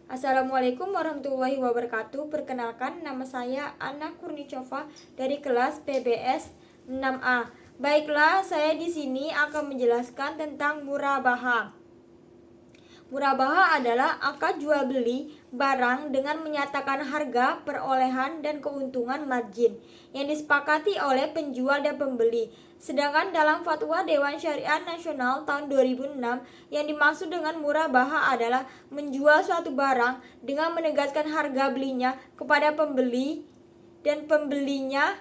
Assalamualaikum warahmatullahi wabarakatuh. Perkenalkan, nama saya Anna Kurnicova dari kelas PBS 6A. Baiklah, saya di sini akan menjelaskan tentang murabaha. Murabaha adalah akad jual beli barang dengan menyatakan harga, perolehan, dan keuntungan margin yang disepakati oleh penjual dan pembeli. Sedangkan dalam Fatwa Dewan Syariah Nasional tahun 2006, yang dimaksud dengan murabaha adalah menjual suatu barang dengan menegaskan harga belinya kepada pembeli dan pembelinya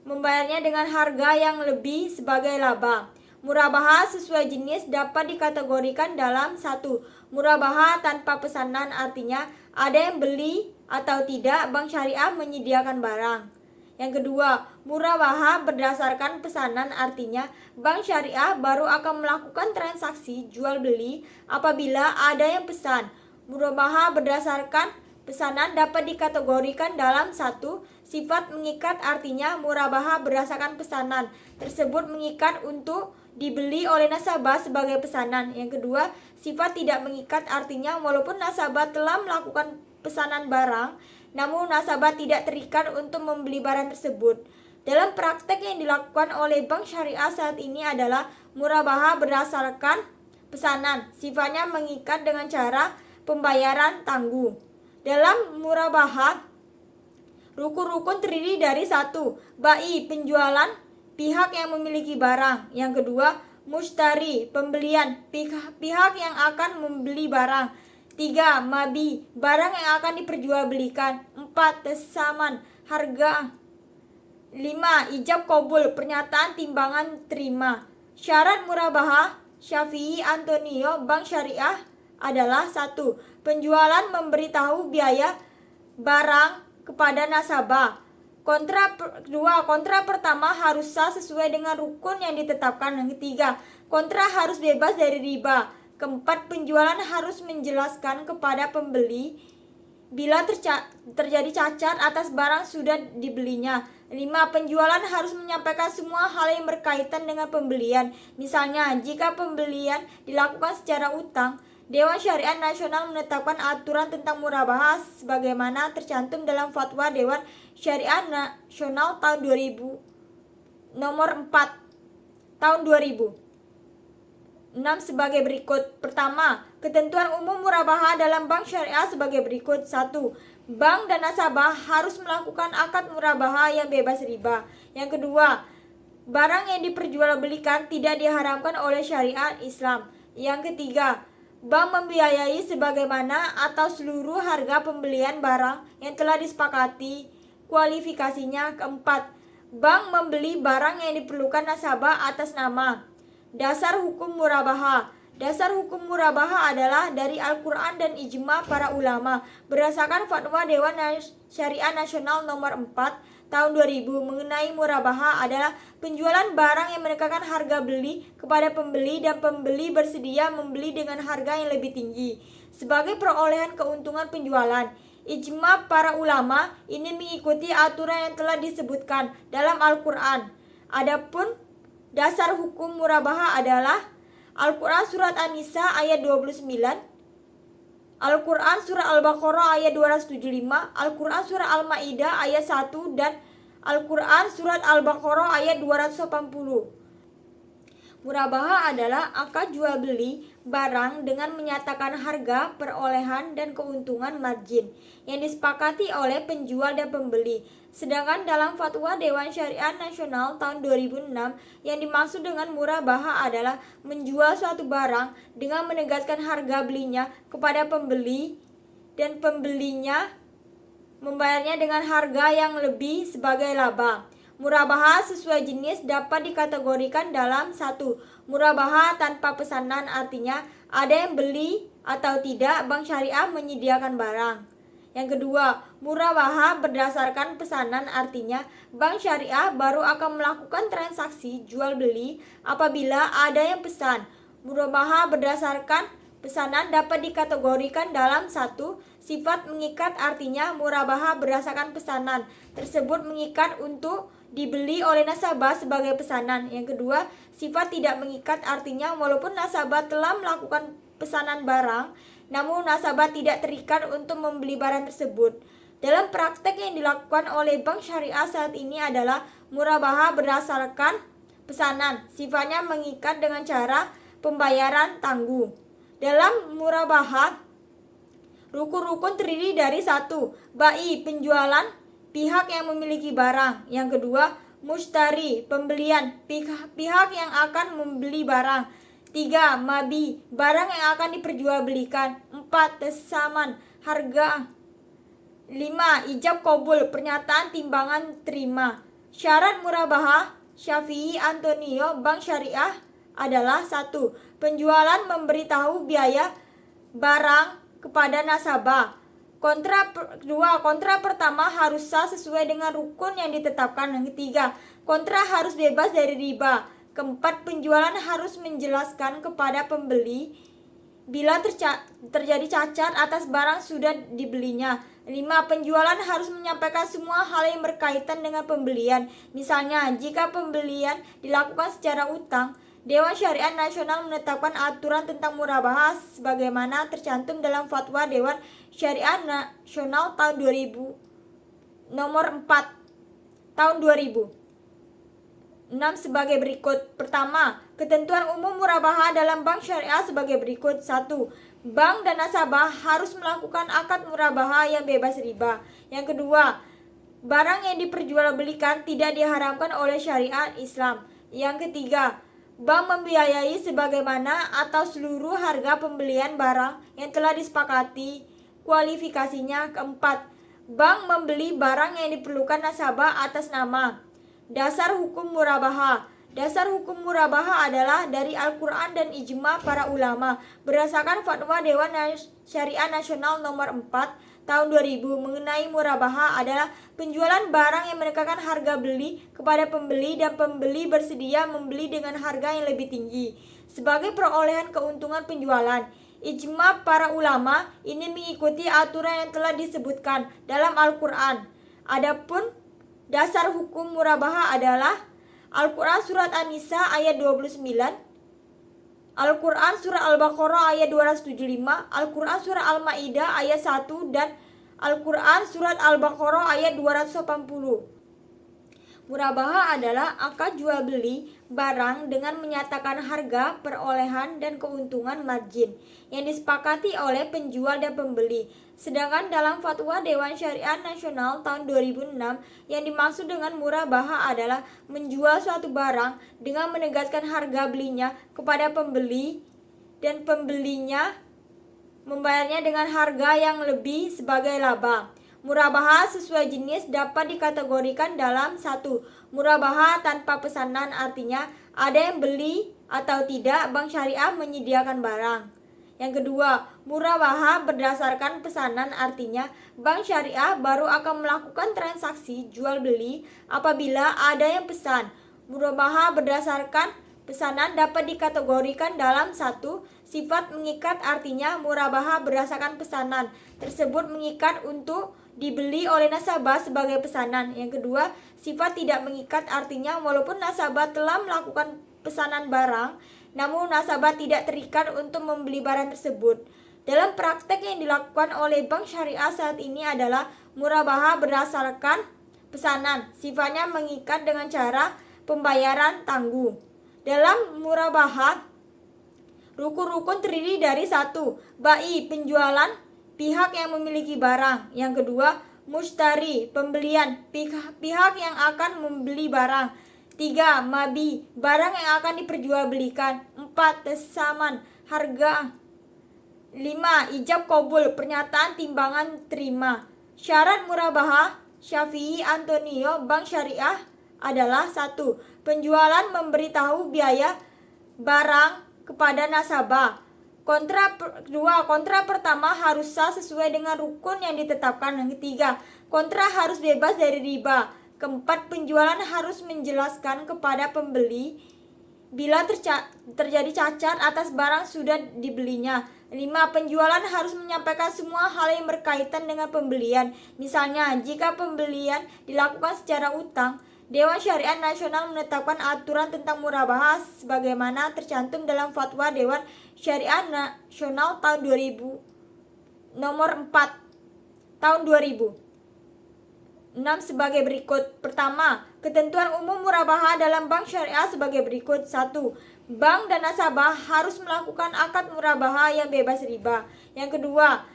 membayarnya dengan harga yang lebih sebagai laba. Murabaha sesuai jenis dapat dikategorikan dalam 1. Murabaha tanpa pesanan, artinya ada yang beli atau tidak, bank syariah menyediakan barang. Yang kedua, murabaha berdasarkan pesanan, artinya bank syariah baru akan melakukan transaksi jual beli apabila ada yang pesan. Murabaha berdasarkan pesanan dapat dikategorikan dalam 1. Sifat mengikat, artinya murabaha berdasarkan pesanan tersebut mengikat untuk dibeli oleh nasabah sebagai pesanan. Yang kedua, sifat tidak mengikat, artinya walaupun nasabah telah melakukan pesanan barang, namun nasabah tidak terikat untuk membeli barang tersebut. Dalam praktek yang dilakukan oleh bank syariah saat ini adalah murabaha berdasarkan pesanan, sifatnya mengikat dengan cara pembayaran tangguh. Dalam murabaha, rukun-rukun terdiri dari 1. Bai, penjualan, pihak yang memiliki barang. Yang kedua, mushtari, pembelian, pihak yang akan membeli barang. 3. Mabi, barang yang akan diperjualbelikan. 4. Tesaman, harga. 5. Ijab kabul, pernyataan timbangan terima. Syarat murabaha Syafi'i Antonio Bank Syariah adalah 1. Penjualan memberitahu biaya barang kepada nasabah. Kontrak pertama harus sah sesuai dengan rukun yang ditetapkan. Yang ketiga, kontrak harus bebas dari riba. Keempat, penjualan harus menjelaskan kepada pembeli bila terjadi cacat atas barang sudah dibelinya. 5. Penjualan harus menyampaikan semua hal yang berkaitan dengan pembelian. Misalnya, jika pembelian dilakukan secara utang, Dewan Syariah Nasional menetapkan aturan tentang murabaha sebagaimana tercantum dalam Fatwa Dewan Syariah Nasional tahun 2000 nomor 4 tahun 2006 sebagai berikut. Pertama, ketentuan umum murabaha dalam bank syariah sebagai berikut. 1. Bank dan nasabah harus melakukan akad murabaha yang bebas riba. Yang kedua, barang yang diperjualbelikan tidak diharamkan oleh syariat Islam. Yang ketiga, bank membiayai sebagaimana atau seluruh harga pembelian barang yang telah disepakati kualifikasinya. Keempat, bank membeli barang yang diperlukan nasabah atas nama. Dasar hukum murabaha. Dasar hukum murabaha adalah dari Al-Quran dan ijma para ulama. Berdasarkan Fatwa Dewan Syariah Nasional nomor 4 tahun 2000 mengenai murabaha adalah penjualan barang yang menekankan harga beli kepada pembeli dan pembeli bersedia membeli dengan harga yang lebih tinggi sebagai perolehan keuntungan penjualan. Ijma para ulama ini mengikuti aturan yang telah disebutkan dalam Al-Quran. Adapun dasar hukum murabaha adalah Al-Quran Surat An-Nisa ayat 29, Al-Quran Surah Al-Baqarah ayat 275, Al-Quran Surah Al-Ma'idah ayat 1, dan Al-Quran Surat Al-Baqarah ayat 280. Murabaha adalah akad jual beli barang dengan menyatakan harga, perolehan, dan keuntungan margin yang disepakati oleh penjual dan pembeli. Sedangkan dalam Fatwa Dewan Syariah Nasional tahun 2006, yang dimaksud dengan murabaha adalah menjual suatu barang dengan menegaskan harga belinya kepada pembeli dan pembelinya membayarnya dengan harga yang lebih sebagai laba. Murabaha sesuai jenis dapat dikategorikan dalam 1. Murabaha tanpa pesanan, artinya ada yang beli atau tidak, bank syariah menyediakan barang. Yang kedua, murabaha berdasarkan pesanan, artinya bank syariah baru akan melakukan transaksi jual beli apabila ada yang pesan. Murabaha berdasarkan pesanan dapat dikategorikan dalam 1. Sifat mengikat, artinya murabaha berdasarkan pesanan tersebut mengikat untuk dibeli oleh nasabah sebagai pesanan. Yang kedua, sifat tidak mengikat, artinya walaupun nasabah telah melakukan pesanan barang, namun nasabah tidak terikat untuk membeli barang tersebut. Dalam praktek yang dilakukan oleh bank syariah saat ini adalah murabahah berdasarkan pesanan, sifatnya mengikat dengan cara pembayaran tangguh. Dalam murabahah, rukun-rukun terdiri dari satu, bai, penjualan, pihak yang memiliki barang. Yang kedua, mustari, pembelian, pihak yang akan membeli barang. Tiga, mabi, barang yang akan diperjualbelikan. Empat, tesaman, harga. Lima, ijab kabul, pernyataan timbangan terima. Syarat murabahah Syafi'i Antonio Bank Syariah adalah satu, penjualan memberitahu biaya barang kepada nasabah. Kontrak pertama harus sah sesuai dengan rukun yang ditetapkan. Yang ketiga, kontrak harus bebas dari riba. Keempat, penjualan harus menjelaskan kepada pembeli bila terjadi cacat atas barang sudah dibelinya. 5. Penjualan harus menyampaikan semua hal yang berkaitan dengan pembelian. Misalnya, jika pembelian dilakukan secara utang, Dewan Syariah Nasional menetapkan aturan tentang murabahah sebagaimana tercantum dalam Fatwa Dewan Syariah Nasional tahun 2000 nomor 4 tahun 2006 sebagai berikut. Pertama, ketentuan umum murabahah dalam bank syariah sebagai berikut. 1. Bank dan nasabah harus melakukan akad murabahah yang bebas riba. Yang kedua, barang yang diperjualbelikan tidak diharamkan oleh syariat Islam. Yang ketiga, bank membiayai sebagaimana atau seluruh harga pembelian barang yang telah disepakati kualifikasinya. Keempat, bank membeli barang yang diperlukan nasabah atas nama. Dasar hukum murabahah. Dasar hukum murabahah adalah dari Al-Quran dan ijma para ulama. Berdasarkan Fatwa Dewan Syariah Nasional nomor 4 tahun 2000 mengenai murabahah adalah penjualan barang yang mendekatkan harga beli kepada pembeli dan pembeli bersedia membeli dengan harga yang lebih tinggi sebagai perolehan keuntungan penjualan. Ijma para ulama ini mengikuti aturan yang telah disebutkan dalam Al-Quran. Adapun dasar hukum murabahah adalah Al-Quran Surat An-Nisa ayat 29, Al-Quran Surah Al-Baqarah ayat 275, Al-Quran Surah Al-Ma'idah ayat 1, dan Al-Quran Surat Al-Baqarah ayat 280. Murabahah adalah akad jual beli barang dengan menyatakan harga, perolehan, dan keuntungan margin yang disepakati oleh penjual dan pembeli. Sedangkan dalam Fatwa Dewan Syariah Nasional tahun 2006, yang dimaksud dengan murabahah adalah menjual suatu barang dengan menegaskan harga belinya kepada pembeli dan pembelinya membayarnya dengan harga yang lebih sebagai laba. Murabahah sesuai jenis dapat dikategorikan dalam 1. Murabahah tanpa pesanan, artinya ada yang beli atau tidak, bank syariah menyediakan barang. Yang kedua, murabahah berdasarkan pesanan, artinya bank syariah baru akan melakukan transaksi jual beli apabila ada yang pesan. Murabahah berdasarkan pesanan dapat dikategorikan dalam 1. Sifat mengikat, artinya murabahah berdasarkan pesanan tersebut mengikat untuk dibeli oleh nasabah sebagai pesanan. Yang kedua, sifat tidak mengikat, artinya walaupun nasabah telah melakukan pesanan barang, namun nasabah tidak terikat untuk membeli barang tersebut. Dalam praktek yang dilakukan oleh bank syariah saat ini adalah murabahah berdasarkan pesanan, sifatnya mengikat dengan cara pembayaran tangguh. Dalam murabahah, rukun-rukun terdiri dari 1. Bai, penjualan, pihak yang memiliki barang. Yang kedua, mustari, pembelian, pihak yang akan membeli barang. 3. Mabi, barang yang akan diperjualbelikan. 4. Tesaman, harga. 5. Ijab kabul, pernyataan timbangan terima. Syarat murabahah Syafi'i Antonio Bank Syariah adalah 1. Penjualan memberitahu biaya barang kepada nasabah. Kontrak pertama harus sah sesuai dengan rukun yang ditetapkan. Yang ketiga, kontrak harus bebas dari riba. Keempat, penjualan harus menjelaskan kepada pembeli bila terjadi cacat atas barang sudah dibelinya. 5. Penjualan harus menyampaikan semua hal yang berkaitan dengan pembelian. Misalnya, jika pembelian dilakukan secara utang, Dewan Syariah Nasional menetapkan aturan tentang murabahah sebagaimana tercantum dalam Fatwa Dewan Syariah Nasional tahun 2000 nomor 4 tahun 2006 sebagai berikut. Pertama, ketentuan umum murabaha dalam bank syariah sebagai berikut. 1. Bank dan nasabah harus melakukan akad murabaha yang bebas riba. Yang kedua,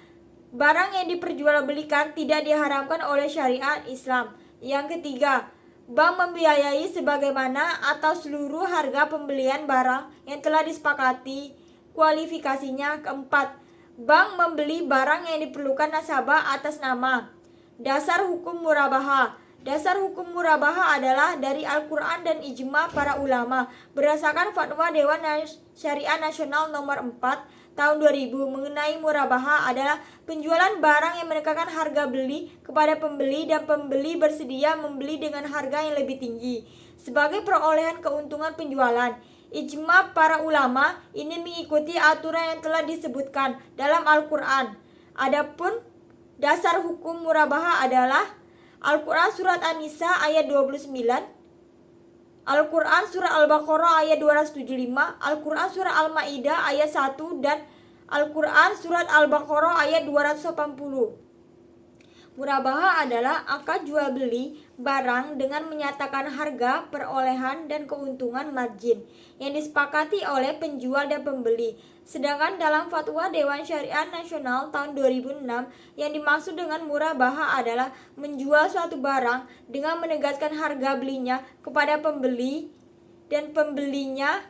barang yang diperjualbelikan tidak diharamkan oleh syariat Islam. Yang ketiga, bank membiayai sebagaimana atau seluruh harga pembelian barang yang telah disepakati kualifikasinya. Keempat, bank membeli barang yang diperlukan nasabah atas nama. Dasar hukum murabaha. Dasar hukum murabaha adalah dari Al-Quran dan ijma para ulama. Berdasarkan fatwa Dewan Syariah Nasional nomor 4 tahun 2000 mengenai murabaha adalah penjualan barang yang menegakkan harga beli kepada pembeli dan pembeli bersedia membeli dengan harga yang lebih tinggi sebagai perolehan keuntungan penjualan. Ijma para ulama ini mengikuti aturan yang telah disebutkan dalam Al-Quran. Adapun dasar hukum murabaha adalah Al-Quran Surat An-Nisa ayat 29, Al-Quran Surah Al-Baqarah ayat 275, Al-Quran Surah Al-Ma'idah ayat 1, dan Al-Quran Surat Al-Baqarah ayat 280. Murabaha adalah akad jual beli barang dengan menyatakan harga, perolehan, dan keuntungan margin yang disepakati oleh penjual dan pembeli. Sedangkan dalam fatwa Dewan Syariah Nasional tahun 2006, yang dimaksud dengan murabaha adalah menjual suatu barang dengan menegaskan harga belinya kepada pembeli dan pembelinya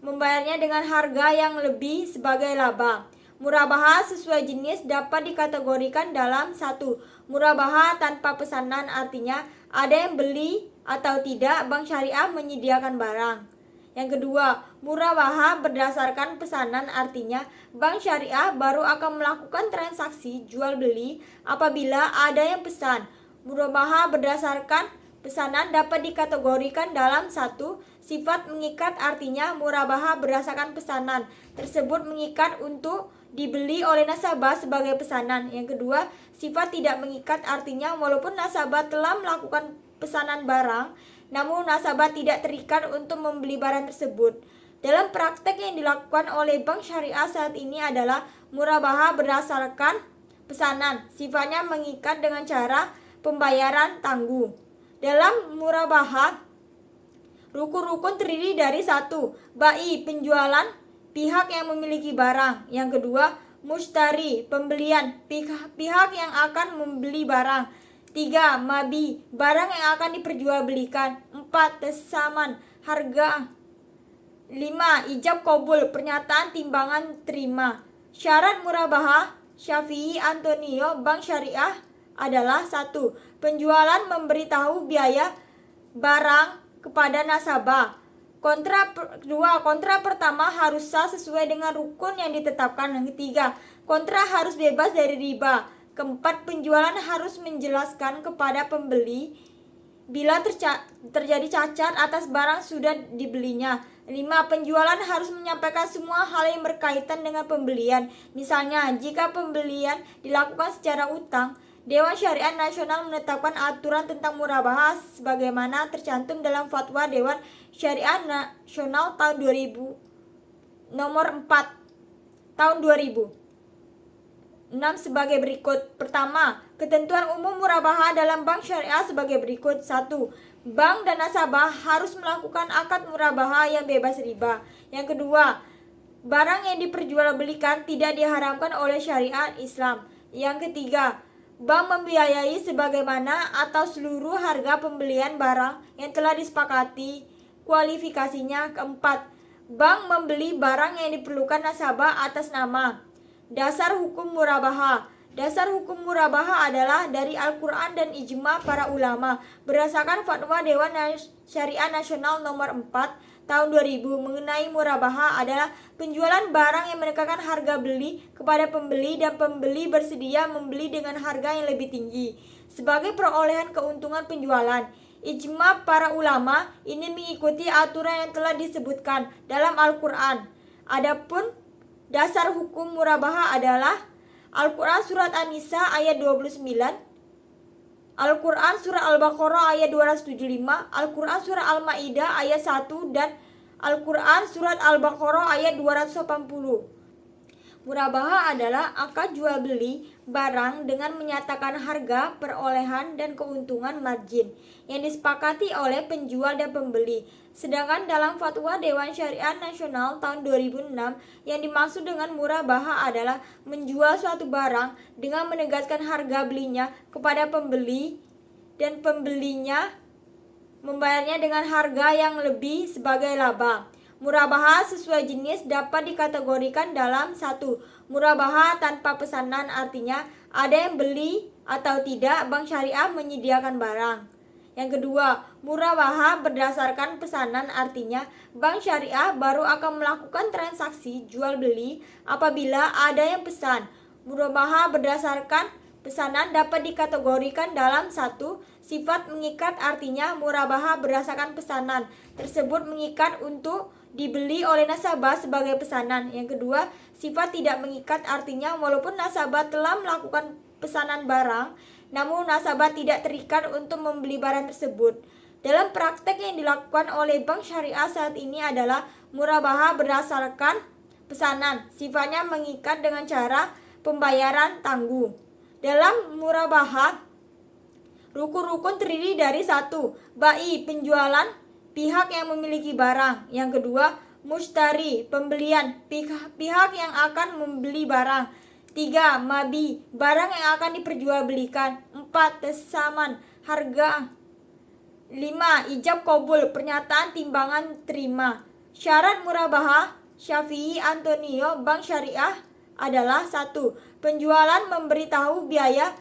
membayarnya dengan harga yang lebih sebagai laba. Murabaha sesuai jenis dapat dikategorikan dalam 1. Murabaha tanpa pesanan, artinya ada yang beli atau tidak, bank syariah menyediakan barang. Yang kedua, murabaha berdasarkan pesanan, artinya bank syariah baru akan melakukan transaksi jual beli apabila ada yang pesan. Murabaha berdasarkan pesanan dapat dikategorikan dalam 1. Sifat mengikat, artinya murabaha berdasarkan pesanan tersebut mengikat untuk dibeli oleh nasabah sebagai pesanan. Yang kedua, sifat tidak mengikat, artinya walaupun nasabah telah melakukan pesanan barang, namun nasabah tidak terikat untuk membeli barang tersebut. Dalam praktek yang dilakukan oleh bank syariah saat ini adalah murabaha berdasarkan pesanan, sifatnya mengikat dengan cara pembayaran tangguh. Dalam murabaha, rukun-rukun terdiri dari 1. Bai, penjualan, pihak yang memiliki barang. Yang kedua, mushtari, pembelian, pihak yang akan membeli barang. 3. Mabi, barang yang akan diperjualbelikan. 4. Tesaman, harga. 5. Ijab qabul, pernyataan timbangan terima. Syarat murabaha Syafi'i Antonio Bank Syariah adalah 1. Penjualan memberitahu biaya barang kepada nasabah. Kontrak pertama harus sah sesuai dengan rukun yang ditetapkan. Yang ketiga, kontrak harus bebas dari riba. Keempat, penjualan harus menjelaskan kepada pembeli bila terjadi cacat atas barang sudah dibelinya. 5. Penjualan harus menyampaikan semua hal yang berkaitan dengan pembelian. Misalnya, jika pembelian dilakukan secara utang, Dewan Syariah Nasional menetapkan aturan tentang murabaha sebagaimana tercantum dalam fatwa Dewan Syariah Nasional tahun 2000 nomor 4 tahun 2006 sebagai berikut. Pertama, ketentuan umum murabaha dalam bank syariah sebagai berikut. 1. Bank dan nasabah harus melakukan akad murabaha yang bebas riba. Yang kedua, barang yang diperjualbelikan tidak diharamkan oleh syariat Islam. Yang ketiga, bank membiayai sebagaimana atau seluruh harga pembelian barang yang telah disepakati kualifikasinya. Keempat, bank membeli barang yang diperlukan nasabah atas nama. Dasar hukum murabaha. Dasar hukum murabaha adalah dari Al-Quran dan ijma para ulama. Berdasarkan fatwa Dewan Syariah Nasional nomor 4 tahun 2000 mengenai murabaha adalah penjualan barang yang menegakkan harga beli kepada pembeli dan pembeli bersedia membeli dengan harga yang lebih tinggi sebagai perolehan keuntungan penjualan. Ijma para ulama ini mengikuti aturan yang telah disebutkan dalam Al-Quran. Adapun dasar hukum murabaha adalah Al-Quran Surat An-Nisa ayat 29, Al-Quran Surah Al-Baqarah ayat 275, Al-Quran Surah Al-Ma'idah ayat 1, dan Al-Quran Surat Al-Baqarah ayat 280. Murabaha adalah akad jual beli barang dengan menyatakan harga, perolehan, dan keuntungan margin yang disepakati oleh penjual dan pembeli. Sedangkan dalam Fatwa Dewan Syariah Nasional tahun 2006, yang dimaksud dengan murabaha adalah menjual suatu barang dengan menegaskan harga belinya kepada pembeli dan pembelinya membayarnya dengan harga yang lebih sebagai laba. Murabaha sesuai jenis dapat dikategorikan dalam satu, murabaha tanpa pesanan, artinya ada yang beli atau tidak, bank syariah menyediakan barang. Yang kedua, murabaha berdasarkan pesanan, artinya bank syariah baru akan melakukan transaksi jual beli apabila ada yang pesan. Murabaha berdasarkan pesanan dapat dikategorikan dalam satu, sifat mengikat, artinya murabaha berdasarkan pesanan tersebut mengikat untuk dibeli oleh nasabah sebagai pesanan. Yang kedua, sifat tidak mengikat, artinya walaupun nasabah telah melakukan pesanan barang, namun nasabah tidak terikat untuk membeli barang tersebut. Dalam praktek yang dilakukan oleh bank syariah saat ini adalah murabaha berdasarkan pesanan, sifatnya mengikat dengan cara pembayaran tangguh. Dalam murabaha, rukun-rukun terdiri dari satu, bai, penjualan, pihak yang memiliki barang. Yang kedua, mushtari, pembelian, pihak yang akan membeli barang. Tiga, mabi, barang yang akan diperjualbelikan. Empat, tesaman, harga. Lima, ijab kabul, pernyataan timbangan terima. Syarat murabaha Syafi'i Antonio Bank Syariah adalah satu, penjualan memberitahu biaya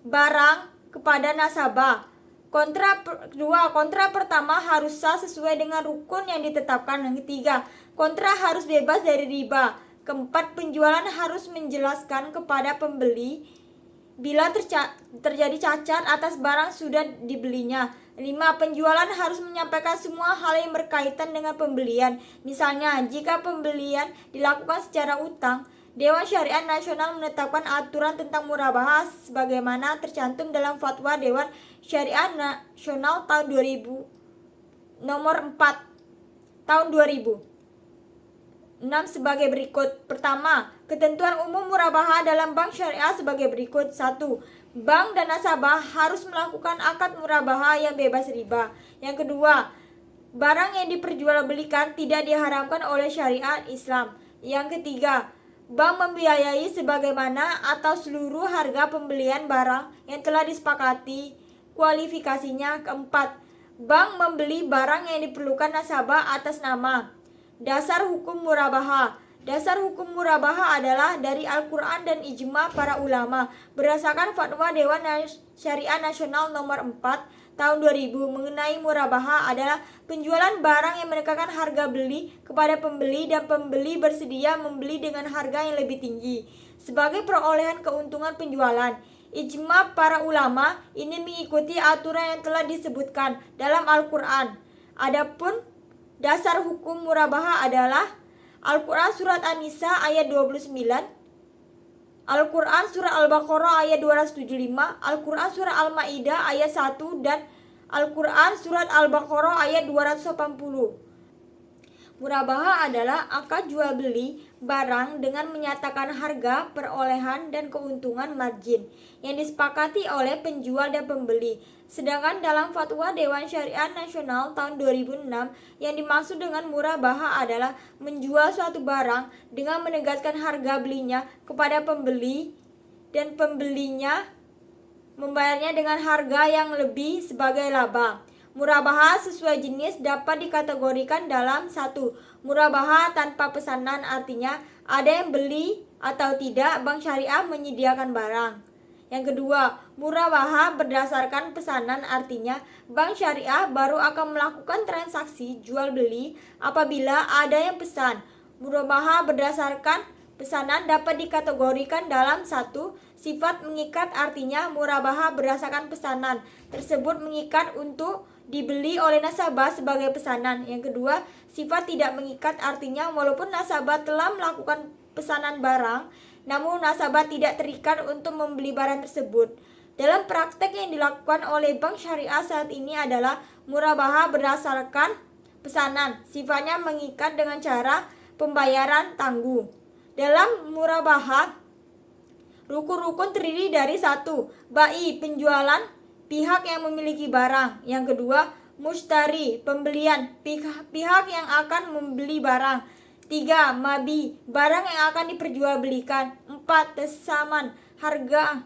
barang kepada nasabah. Kontrak pertama harus sah sesuai dengan rukun yang ditetapkan. Yang ketiga, kontrak harus bebas dari riba. Keempat, penjualan harus menjelaskan kepada pembeli bila terjadi cacat atas barang sudah dibelinya. 5. Penjualan harus menyampaikan semua hal yang berkaitan dengan pembelian. Misalnya, jika pembelian dilakukan secara utang, Dewan Syariah Nasional menetapkan aturan tentang murabaha sebagaimana tercantum dalam Fatwa Dewan Syariah Nasional tahun 2000 nomor 4 tahun 2006 sebagai berikut. Pertama, ketentuan umum murabaha dalam bank syariah sebagai berikut. 1. Bank dan nasabah harus melakukan akad murabaha yang bebas riba. Yang kedua, barang yang diperjualbelikan tidak diharamkan oleh syariat Islam. Yang ketiga, bank membiayai sebagaimana atau seluruh harga pembelian barang yang telah disepakati kualifikasinya. Keempat, bank membeli barang yang diperlukan nasabah atas nama. Dasar hukum murabaha. Dasar hukum murabaha adalah dari Al-Quran dan ijma para ulama. Berdasarkan Fatwa Dewan Syariah Nasional nomor 4 tahun 2000 mengenai murabaha adalah penjualan barang yang menekankan harga beli kepada pembeli dan pembeli bersedia membeli dengan harga yang lebih tinggi sebagai perolehan keuntungan penjualan. Ijma para ulama ini mengikuti aturan yang telah disebutkan dalam Al-Quran. Adapun dasar hukum murabaha adalah Al-Quran Surat An-Nisa ayat 29, Al-Quran Surah Al-Baqarah ayat 275, Al-Quran Surah Al-Ma'idah ayat 1, dan Al-Quran Surat Al-Baqarah ayat 280. Murabaha adalah akad jual beli barang dengan menyatakan harga, perolehan, dan keuntungan margin yang disepakati oleh penjual dan pembeli. Sedangkan dalam Fatwa Dewan Syariah Nasional tahun 2006, yang dimaksud dengan murabaha adalah menjual suatu barang dengan menegaskan harga belinya kepada pembeli dan pembelinya membayarnya dengan harga yang lebih sebagai laba. Murabaha sesuai jenis dapat dikategorikan dalam satu, murabaha tanpa pesanan, artinya ada yang beli atau tidak, bank syariah menyediakan barang. Yang kedua, murabaha berdasarkan pesanan, artinya bank syariah baru akan melakukan transaksi jual beli apabila ada yang pesan. Murabaha berdasarkan pesanan dapat dikategorikan dalam satu, sifat mengikat, artinya murabaha berdasarkan pesanan tersebut mengikat untuk dibeli oleh nasabah sebagai pesanan. Yang kedua, sifat tidak mengikat, artinya walaupun nasabah telah melakukan pesanan barang, namun nasabah tidak terikat untuk membeli barang tersebut. Dalam praktek yang dilakukan oleh bank syariah saat ini adalah murabaha berdasarkan pesanan, sifatnya mengikat dengan cara pembayaran tangguh. Dalam murabahah, rukun-rukun terdiri dari satu, bai, penjualan, pihak yang memiliki barang. Yang kedua, mushtari, pembelian, pihak yang akan membeli barang. Tiga, mabi, barang yang akan diperjualbelikan. Empat, tesaman, harga.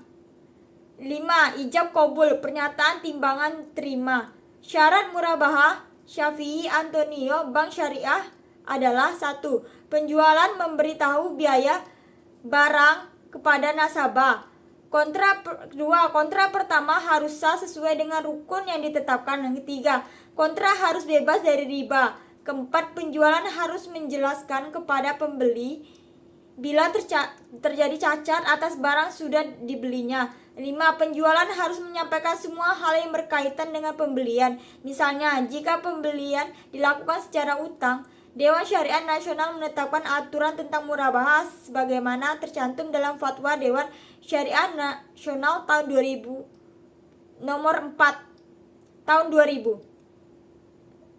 Lima, ijab kabul, pernyataan timbangan terima. Syarat murabahah Syafi'i Antonio Bank Syariah adalah satu, penjualan memberitahu biaya barang kepada nasabah. Kontra pertama harus sah sesuai dengan rukun yang ditetapkan. Yang ketiga, kontra harus bebas dari riba. Keempat, penjualan harus menjelaskan kepada pembeli bila terjadi cacat atas barang sudah dibelinya. 5. Penjualan harus menyampaikan semua hal yang berkaitan dengan pembelian. Misalnya, jika pembelian dilakukan secara utang, Dewan Syariah Nasional menetapkan aturan tentang murabahah sebagaimana tercantum dalam Fatwa Dewan Syariah Nasional tahun 2000 nomor 4 tahun 2000.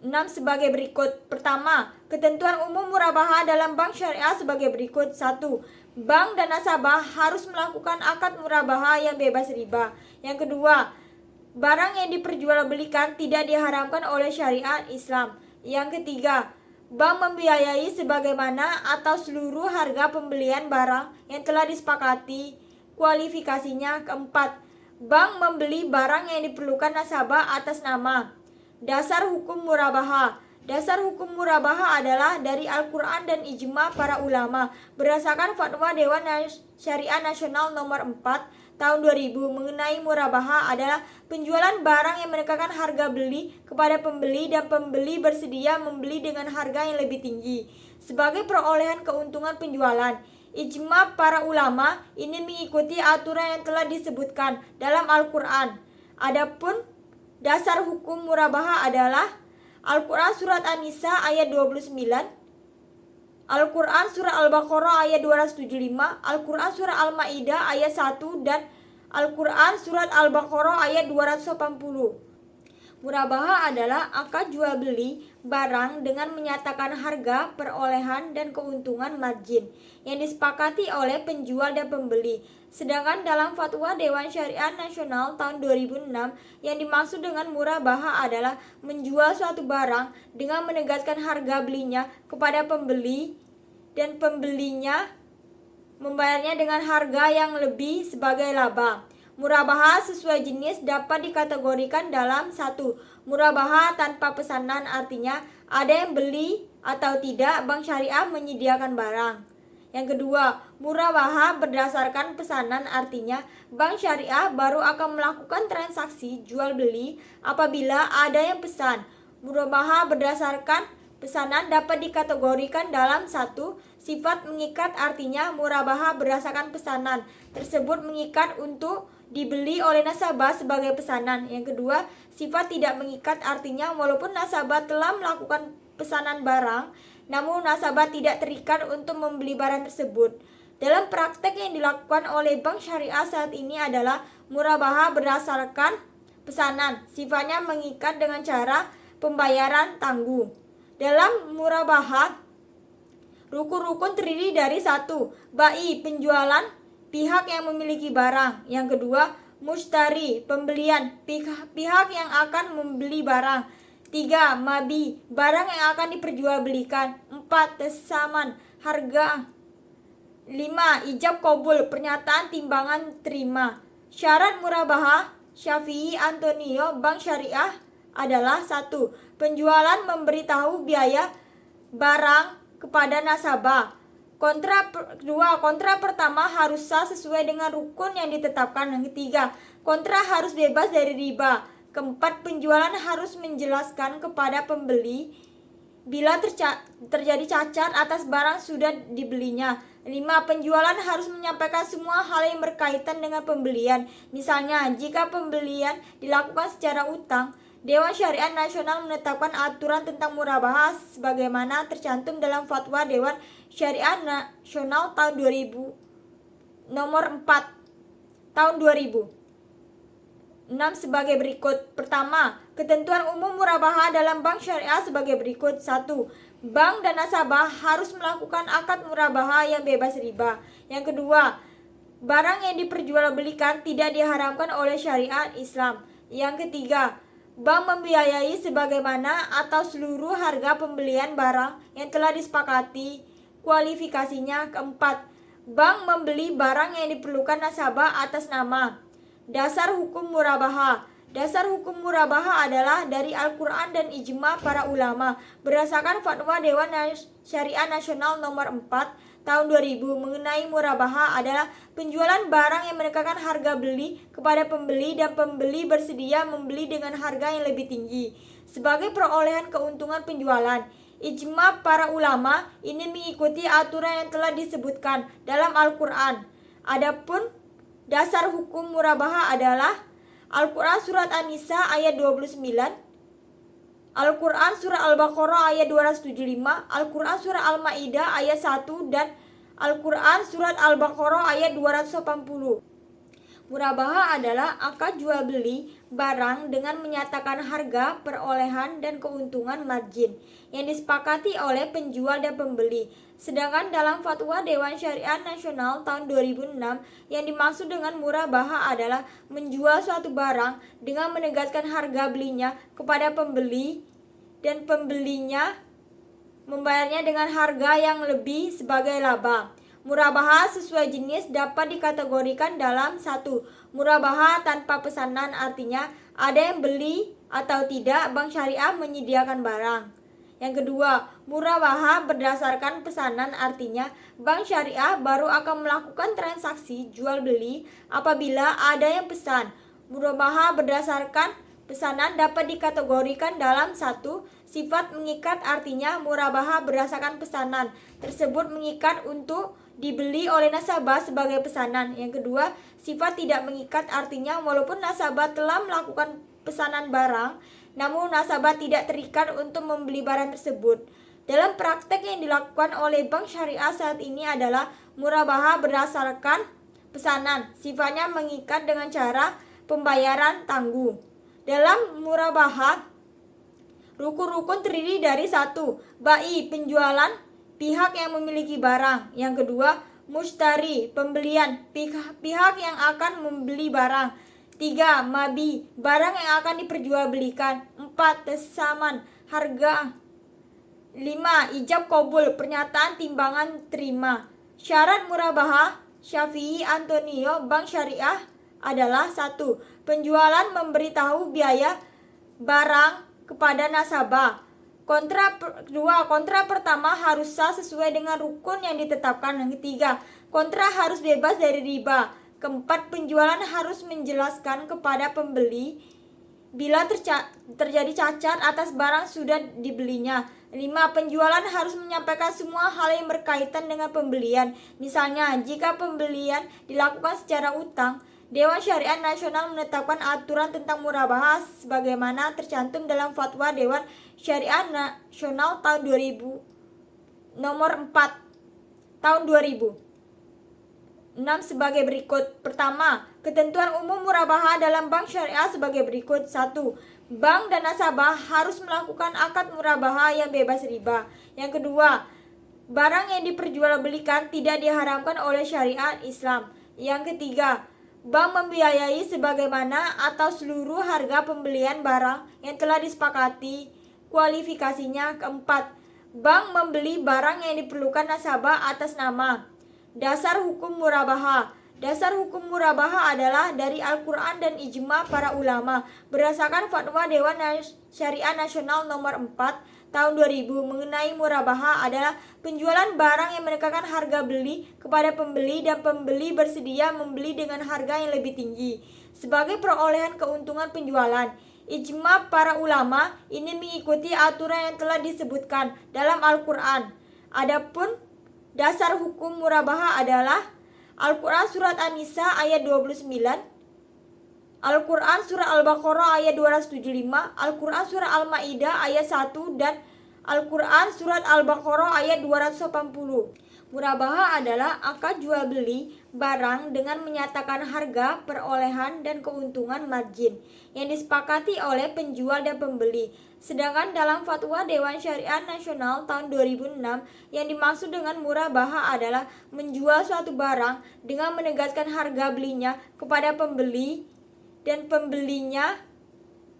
6 sebagai berikut. Pertama, ketentuan umum murabahah dalam bank syariah sebagai berikut. 1. Bank dan nasabah harus melakukan akad murabahah yang bebas riba. Yang kedua, barang yang diperjualbelikan tidak diharamkan oleh syariat Islam. Yang ketiga, bank membiayai sebagaimana atau seluruh harga pembelian barang yang telah disepakati kualifikasinya. Keempat, bank membeli barang yang diperlukan nasabah atas nama. Dasar hukum murabahah. Dasar hukum murabahah adalah dari Al-Quran dan ijma para ulama. Berdasarkan Fatwa Dewan Syariah Nasional nomor 4 tahun 2000 mengenai murabahah adalah penjualan barang yang menegakkan harga beli kepada pembeli dan pembeli bersedia membeli dengan harga yang lebih tinggi sebagai perolehan keuntungan penjualan. Ijma para ulama ini mengikuti aturan yang telah disebutkan dalam Al-Quran. Adapun dasar hukum murabahah adalah Al-Quran Surat An-Nisa ayat 29, Al-Quran Surah Al-Baqarah ayat 275, Al-Quran Surah Al-Ma'idah ayat 1, dan Al-Quran Surat Al-Baqarah ayat 280. Murabahah adalah akad jual beli barang dengan menyatakan harga, perolehan, dan keuntungan margin yang disepakati oleh penjual dan pembeli. Sedangkan dalam Fatwa Dewan Syariah Nasional tahun 2006, yang dimaksud dengan murabahah adalah menjual suatu barang dengan menegaskan harga belinya kepada pembeli dan pembelinya membayarnya dengan harga yang lebih sebagai laba. Murabahah sesuai jenis dapat dikategorikan dalam 1. Murabahah tanpa pesanan, artinya ada yang beli atau tidak, bank syariah menyediakan barang. Yang kedua, murabahah berdasarkan pesanan, artinya bank syariah baru akan melakukan transaksi jual beli apabila ada yang pesan. Murabahah berdasarkan pesanan dapat dikategorikan dalam 1. Sifat mengikat, artinya murabahah berdasarkan pesanan tersebut mengikat untuk dibeli oleh nasabah sebagai pesanan. Yang kedua, sifat tidak mengikat, artinya walaupun nasabah telah melakukan pesanan barang, namun nasabah tidak terikat untuk membeli barang tersebut. Dalam praktek yang dilakukan oleh bank syariah saat ini adalah murabahah berdasarkan pesanan, sifatnya mengikat dengan cara pembayaran tangguh. Dalam murabahah, rukun-rukun terdiri dari 1. Bai, penjualan, pihak yang memiliki barang. Yang kedua, mushtari, pembelian, pihak yang akan membeli barang. 3. Mabi, barang yang akan diperjualbelikan. 4. Tesaman, harga. 5. Ijab kabul, pernyataan timbangan terima. Syarat murabahah Syafi'i Antonio Bank Syariah adalah 1. Penjualan memberitahu biaya barang kepada nasabah. Kontra pertama harus sah sesuai dengan rukun yang ditetapkan. Yang ketiga, kontra harus bebas dari riba. Keempat, penjualan harus menjelaskan kepada pembeli bila terjadi cacat atas barang sudah dibelinya. 5. Penjualan harus menyampaikan semua hal yang berkaitan dengan pembelian. Misalnya, jika pembelian dilakukan secara utang, Dewan Syariah Nasional menetapkan aturan tentang murabahah sebagaimana tercantum dalam Fatwa Dewan Syariah Nasional tahun 2000 nomor 4 tahun 2000. 6 sebagai berikut. Pertama, ketentuan umum murabahah dalam bank syariah sebagai berikut. 1. bank dan nasabah harus melakukan akad murabaha yang bebas riba. Yang kedua, barang yang diperjualbelikan tidak diharamkan oleh syariat Islam. Yang ketiga, bank membiayai sebagaimana atau seluruh harga pembelian barang yang telah disepakati kualifikasinya. Keempat, bank membeli barang yang diperlukan nasabah atas nama. Dasar hukum murabaha. Dasar hukum murabaha adalah dari Al-Quran dan ijma para ulama berdasarkan fatwa Dewan Syariah Nasional nomor 4 tahun 2000 mengenai murabaha adalah penjualan barang yang menegakkan harga beli kepada pembeli dan pembeli bersedia membeli dengan harga yang lebih tinggi sebagai perolehan keuntungan penjualan. Ijma para ulama ini mengikuti aturan yang telah disebutkan dalam Al-Quran. Adapun dasar hukum murabaha adalah Al-Quran Surat An-Nisa ayat 29, Al-Quran Surah Al-Baqarah ayat 275, Al-Quran Surah Al-Ma'idah ayat 1, dan Al-Quran Surat Al-Baqarah ayat 280. Murabaha adalah akad jual beli barang dengan menyatakan harga, perolehan, dan keuntungan margin yang disepakati oleh penjual dan pembeli. Sedangkan dalam fatwa Dewan Syariah Nasional tahun 2006, yang dimaksud dengan murabaha adalah menjual suatu barang dengan menegaskan harga belinya kepada pembeli dan pembelinya membayarnya dengan harga yang lebih sebagai laba. Murabaha sesuai jenis dapat dikategorikan dalam 1. Murabaha tanpa pesanan, artinya ada yang beli atau tidak, bank syariah menyediakan barang. Yang kedua, murabaha berdasarkan pesanan, artinya bank syariah baru akan melakukan transaksi jual beli apabila ada yang pesan. Murabaha berdasarkan pesanan dapat dikategorikan dalam 1. Sifat mengikat, artinya murabaha berdasarkan pesanan tersebut mengikat untuk dibeli oleh nasabah sebagai pesanan. Yang kedua, sifat tidak mengikat, artinya walaupun nasabah telah melakukan pesanan barang, namun nasabah tidak terikat untuk membeli barang tersebut. Dalam praktek yang dilakukan oleh bank syariah saat ini adalah murabaha berdasarkan pesanan, sifatnya mengikat dengan cara pembayaran tangguh. Dalam murabaha, rukun-rukun terdiri dari 1. Bai, penjualan, pihak yang memiliki barang. Yang kedua, mushtari, pembelian, pihak yang akan membeli barang. 3. Mabi, barang yang akan diperjualbelikan. 4. Tesaman, harga. 5. Ijab qabul, pernyataan timbangan terima. Syarat murabaha Syafi'i Antonio Bank Syariah adalah 1. Penjualan memberitahu biaya barang kepada nasabah. Kontra pertama harus sah sesuai dengan rukun yang ditetapkan. Yang ketiga, kontra harus bebas dari riba. Keempat, penjualan harus menjelaskan kepada pembeli bila terjadi cacat atas barang sudah dibelinya. 5. Penjualan harus menyampaikan semua hal yang berkaitan dengan pembelian. Misalnya, jika pembelian dilakukan secara utang, Dewan Syariah Nasional menetapkan aturan tentang murabaha sebagaimana tercantum dalam fatwa Dewan Syariah Nasional tahun 2000 nomor 4 tahun 2000. 6 sebagai berikut. Pertama, ketentuan umum murabaha dalam bank syariah sebagai berikut. 1. Bank dan nasabah harus melakukan akad murabaha yang bebas riba. Yang kedua, barang yang diperjualbelikan tidak diharamkan oleh syariat Islam. Yang ketiga, bank membiayai sebagaimana atau seluruh harga pembelian barang yang telah disepakati kualifikasinya. Keempat, bank membeli barang yang diperlukan nasabah atas nama. Dasar hukum murabaha. Dasar hukum murabaha adalah dari Al-Quran dan ijma para ulama berdasarkan fatwa Dewan Syariah Nasional nomor 4 tahun 2000 mengenai murabaha adalah penjualan barang yang menegakkan harga beli kepada pembeli dan pembeli bersedia membeli dengan harga yang lebih tinggi sebagai perolehan keuntungan penjualan. Ijma para ulama ini mengikuti aturan yang telah disebutkan dalam Al-Quran. Adapun dasar hukum murabaha adalah Al-Quran Surat An-Nisa ayat 29, Al-Quran Surah Al-Baqarah ayat 275, Al-Quran Surah Al-Ma'idah ayat 1, dan Al-Quran Surat Al-Baqarah ayat 280. Murabaha adalah akad jual beli barang dengan menyatakan harga, perolehan, dan keuntungan margin yang disepakati oleh penjual dan pembeli. Sedangkan dalam Fatwa Dewan Syariah Nasional tahun 2006, yang dimaksud dengan murabaha adalah menjual suatu barang dengan menegaskan harga belinya kepada pembeli dan pembelinya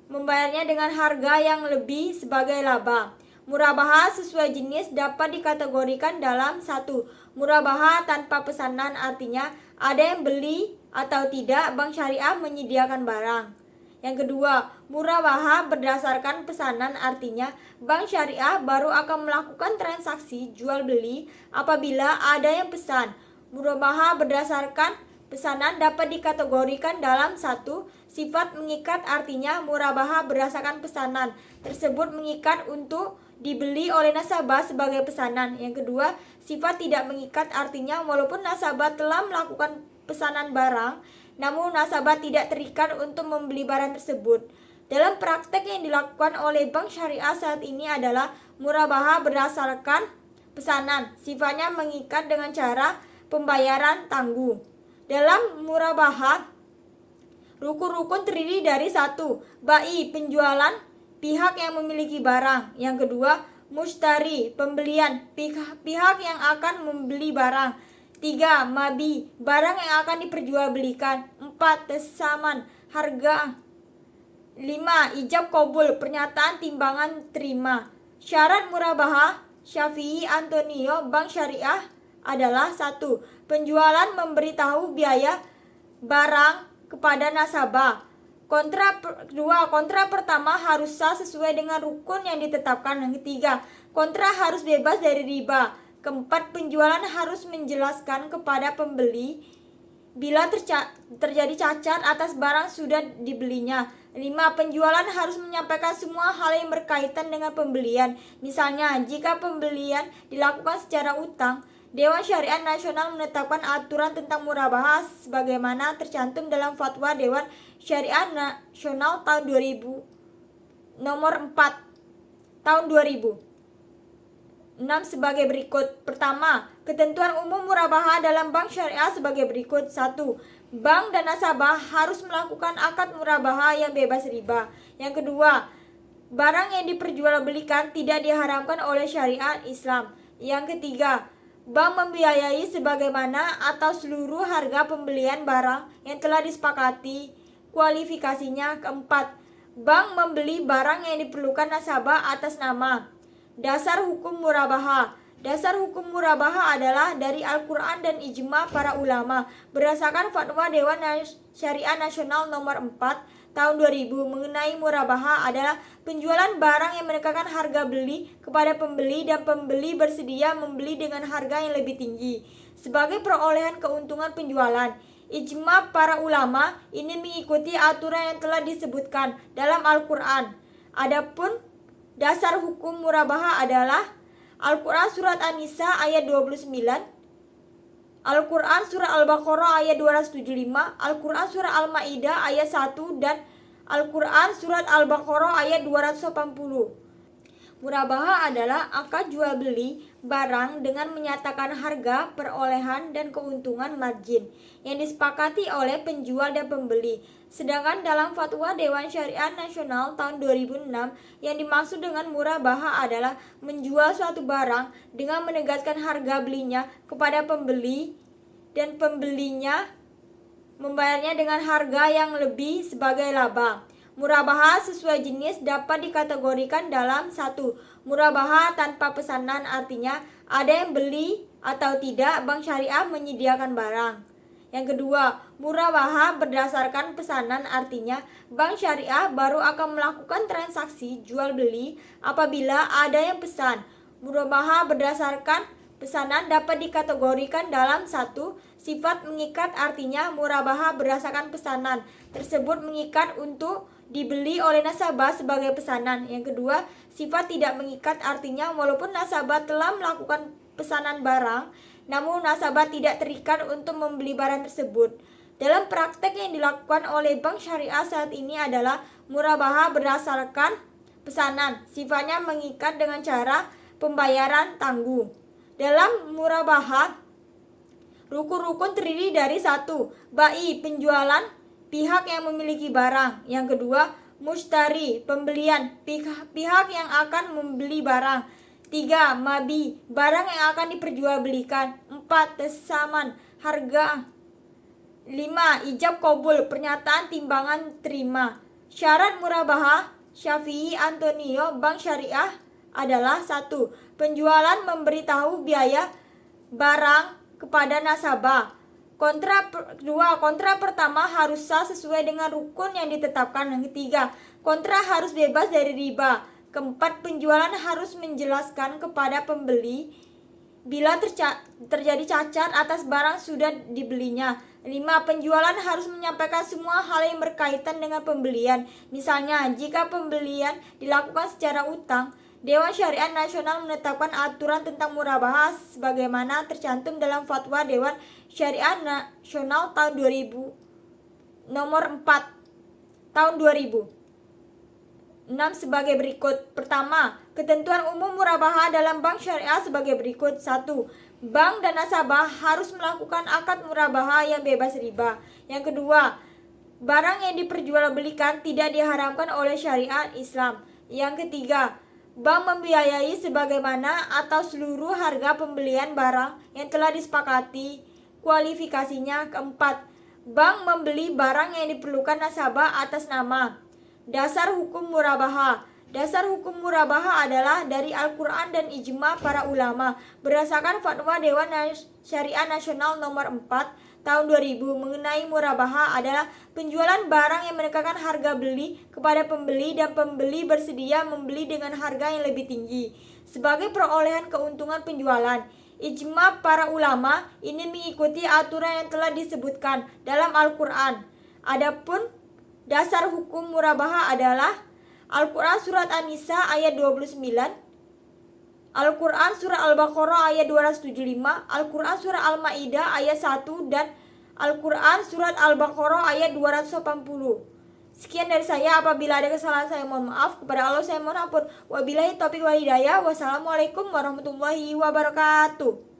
membayarnya dengan harga yang lebih sebagai laba. Murabaha sesuai jenis dapat dikategorikan dalam satu, murabaha tanpa pesanan, artinya ada yang beli atau tidak, bank syariah menyediakan barang. Yang kedua, murabaha berdasarkan pesanan, artinya bank syariah baru akan melakukan transaksi jual beli apabila ada yang pesan. Murabaha berdasarkan pesanan dapat dikategorikan dalam satu, sifat mengikat, artinya murabaha berdasarkan pesanan tersebut mengikat untuk dibeli oleh nasabah sebagai pesanan. Yang kedua, sifat tidak mengikat, artinya walaupun nasabah telah melakukan pesanan barang, namun nasabah tidak terikat untuk membeli barang tersebut. Dalam praktek yang dilakukan oleh bank syariah saat ini adalah murabaha berdasarkan pesanan, sifatnya mengikat dengan cara pembayaran tangguh. Dalam murabaha, rukun-rukun terdiri dari satu, bai, penjualan, pihak yang memiliki barang. Yang kedua, mushtari, pembelian, pihak yang akan membeli barang. Tiga, mabi, barang yang akan diperjualbelikan. Empat, tesaman, harga. Lima, ijab kabul, pernyataan timbangan terima. Syarat murabaha Syafi'i Antonio Bank Syariah adalah satu, penjualan memberitahu biaya barang kepada nasabah. Kontrak pertama harus sah sesuai dengan rukun yang ditetapkan. Yang ketiga, kontrak harus bebas dari riba. Keempat, penjualan harus menjelaskan kepada pembeli bila terjadi cacat atas barang sudah dibelinya. 5. Penjualan harus menyampaikan semua hal yang berkaitan dengan pembelian. Misalnya, jika pembelian dilakukan secara utang, Dewan Syariah Nasional menetapkan aturan tentang murabaha sebagaimana tercantum dalam Fatwa Dewan Syariah Nasional tahun 2000 nomor 4 tahun 2006 sebagai berikut. Pertama, ketentuan umum murabaha dalam bank syariah sebagai berikut. 1. Bank dan nasabah harus melakukan akad murabaha yang bebas riba. Yang kedua, barang yang diperjualbelikan tidak diharamkan oleh syariat Islam. Yang ketiga, bank membiayai sebagaimana atau seluruh harga pembelian barang yang telah disepakati kualifikasinya. Keempat, bank membeli barang yang diperlukan nasabah atas nama. Dasar hukum murabaha. Dasar hukum murabaha adalah dari Al-Quran dan ijma para ulama. Berdasarkan Fatwa Dewan Syariah Nasional nomor 4 tahun 2000 mengenai murabaha adalah penjualan barang yang menekankan harga beli kepada pembeli dan pembeli bersedia membeli dengan harga yang lebih tinggi sebagai perolehan keuntungan penjualan. Ijma para ulama ini mengikuti aturan yang telah disebutkan dalam Al-Quran. Adapun dasar hukum murabaha adalah Al-Quran Surat An-Nisa ayat 29, Al-Quran Surah Al-Baqarah ayat 275, Al-Quran Surah Al-Ma'idah ayat 1, dan Al-Quran Surat Al-Baqarah ayat 280. Murabaha adalah akad jual beli barang dengan menyatakan harga, perolehan, dan keuntungan margin yang disepakati oleh penjual dan pembeli. Sedangkan dalam Fatwa Dewan Syariah Nasional tahun 2006, yang dimaksud dengan murabaha adalah menjual suatu barang dengan menegaskan harga belinya kepada pembeli dan pembelinya membayarnya dengan harga yang lebih sebagai laba. Murabaha sesuai jenis dapat dikategorikan dalam satu, murabaha tanpa pesanan, artinya ada yang beli atau tidak, bank syariah menyediakan barang. Yang kedua, murabaha berdasarkan pesanan, artinya bank syariah baru akan melakukan transaksi jual beli apabila ada yang pesan. Murabaha berdasarkan pesanan dapat dikategorikan dalam satu, sifat mengikat, artinya murabaha berdasarkan pesanan tersebut mengikat untuk dibeli oleh nasabah sebagai pesanan. Yang kedua, sifat tidak mengikat, artinya walaupun nasabah telah melakukan pesanan barang, namun nasabah tidak terikat untuk membeli barang tersebut. Dalam praktek yang dilakukan oleh bank syariah saat ini adalah murabaha berdasarkan pesanan, sifatnya mengikat dengan cara pembayaran tangguh. Dalam murabahah, rukun-rukun terdiri dari 1. Bai, penjualan, pihak yang memiliki barang. Yang kedua, mushtari, pembelian, pihak yang akan membeli barang. 3. Mabi, barang yang akan diperjualbelikan. 4. Tesaman, harga. 5. Ijab kabul, pernyataan timbangan terima. Syarat murabahah Syafi'i Antonio Bank Syariah adalah 1. Penjualan memberitahu biaya barang kepada nasabah. Kontrak pertama harus sah sesuai dengan rukun yang ditetapkan. Yang ketiga, kontrak harus bebas dari riba. Keempat, penjualan harus menjelaskan kepada pembeli bila terjadi cacat atas barang sudah dibelinya. 5. Penjualan harus menyampaikan semua hal yang berkaitan dengan pembelian. Misalnya, jika pembelian dilakukan secara utang, Dewan Syariah Nasional menetapkan aturan tentang murabahah sebagaimana tercantum dalam Fatwa Dewan Syariah Nasional tahun 2000 nomor 4 tahun 2006 sebagai berikut. Pertama, ketentuan umum murabahah dalam bank syariah sebagai berikut. 1. Bank dan nasabah harus melakukan akad murabahah yang bebas riba. Yang kedua, barang yang diperjualbelikan tidak diharamkan oleh syariat Islam. Yang ketiga, bank membiayai sebagaimana atau seluruh harga pembelian barang yang telah disepakati kualifikasinya. Keempat, bank membeli barang yang diperlukan nasabah atas nama. Dasar hukum murabahah. Dasar hukum murabahah adalah dari Al-Quran dan ijma para ulama. Berdasarkan Fatwa Dewan Syariah Nasional nomor 4 tahun 2000 mengenai murabahah adalah penjualan barang yang menegakkan harga beli kepada pembeli dan pembeli bersedia membeli dengan harga yang lebih tinggi sebagai perolehan keuntungan penjualan. Ijma para ulama ini mengikuti aturan yang telah disebutkan dalam Al-Quran. Adapun dasar hukum murabahah adalah Al-Quran Surat An-Nisa ayat 29, Al-Quran Surah Al-Baqarah ayat 275, Al-Quran Surah Al-Ma'idah ayat 1, dan Al-Quran Surat Al-Baqarah ayat 280. Sekian dari saya. Apabila ada kesalahan saya mohon maaf. Kepada Allah saya mohon ampun. Wabillahi taufiq wal hidayah. Wassalamualaikum warahmatullahi wabarakatuh.